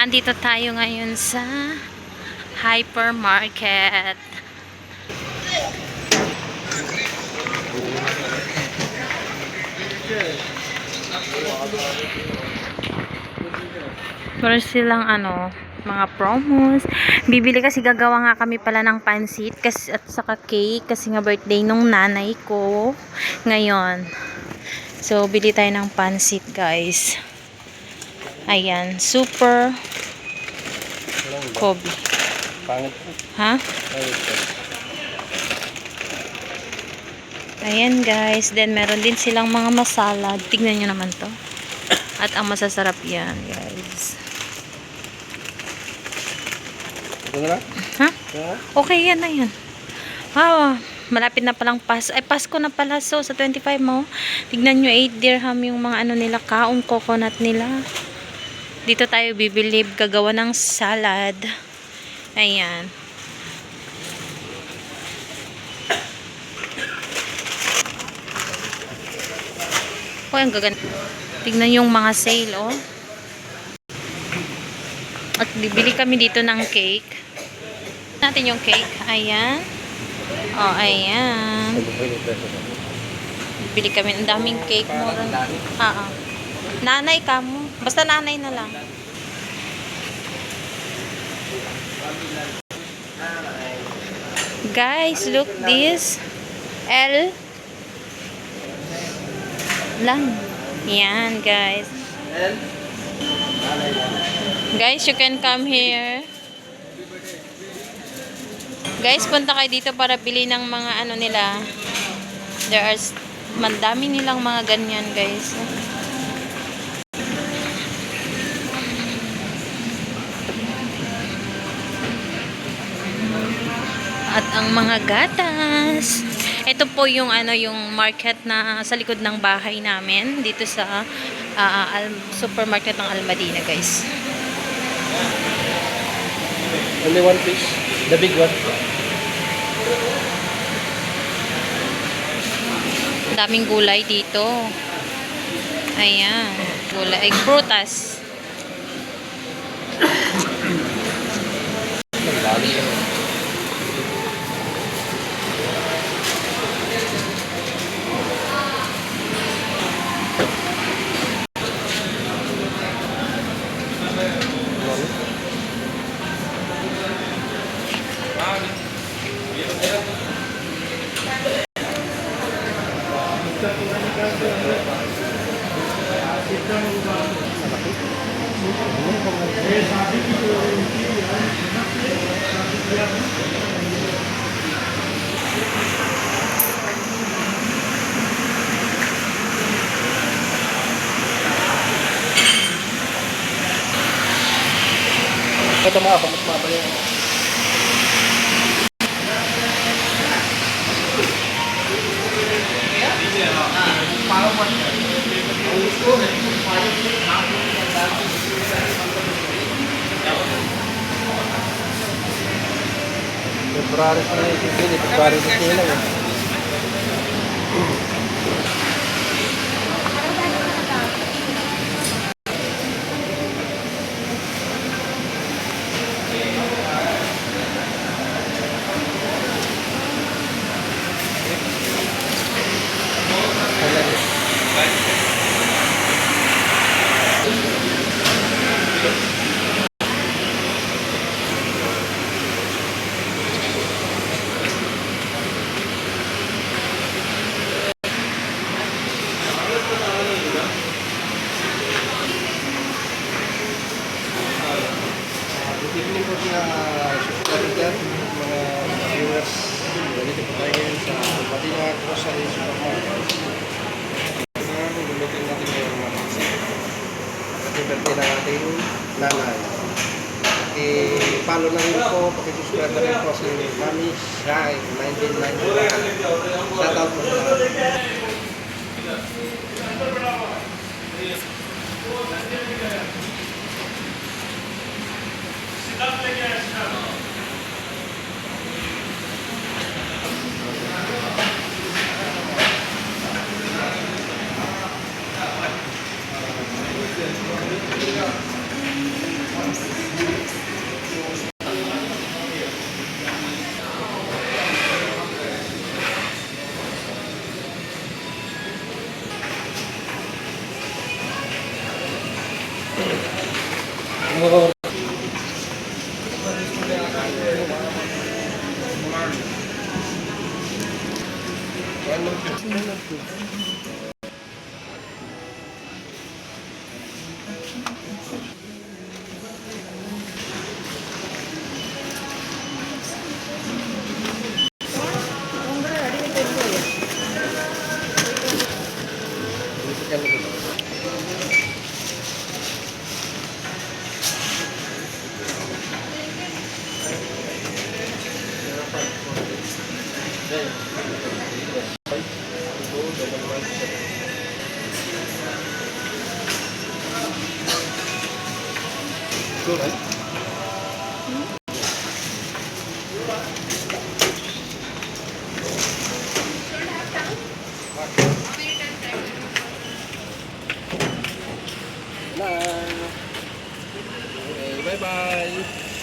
Nandito tayo ngayon sa hypermarket. Meron silang mga promos. Bibili kasi gagawa nga kami pala ng pansit kasi, at saka cake kasi nga birthday nung nanay ko ngayon. So, bili tayo ng pansit, guys. Ayan, super Kobe. Ha? Ayan, guys. Then, meron din silang mga masala. Tignan nyo naman to. At ang masasarap yan, guys. Ha? Okay, yan na yan. Wow, malapit na palang Pasko na pala. So, sa 25 mo, tignan nyo, 8 dirham yung mga nila, kaong coconut nila. Dito tayo bibili, gagawa ng salad. Ayan. Oh, ang gaganda. Tignan yung mga sale, oh. At bibili kami dito ng cake. Natin yung cake. Ayan. Oh, ayan. Bibili kami. Ang daming cake mo. Nanay ka mo. Basta nanay na lang. Guys, look this. L lang. Yan, guys. Guys, you can come here. Guys, punta kayo dito para bili ng mga nila. There are mandami nilang mga ganyan, guys. At ang mga gatas. Ito po yung yung market na sa likod ng bahay namin dito sa supermarket ng Almadina, guys. Only one piece, the big one. Daming gulay dito. Ayan, gulay, prutas. Ito mga pamatmapa yan. February pa na yung bili, February na sila eh. Evening po siya subscriber, mga viewers. Dito po tayo ngayon sa Almadina Grocery Supermarket. Lulutin natin yung mga pansit. Happy birthday ng ating nanay. I-follow na rin po, pakisubscribe na rin po si Mami Shai 1991. Shout out po sa lahat. Oo. Bye-bye.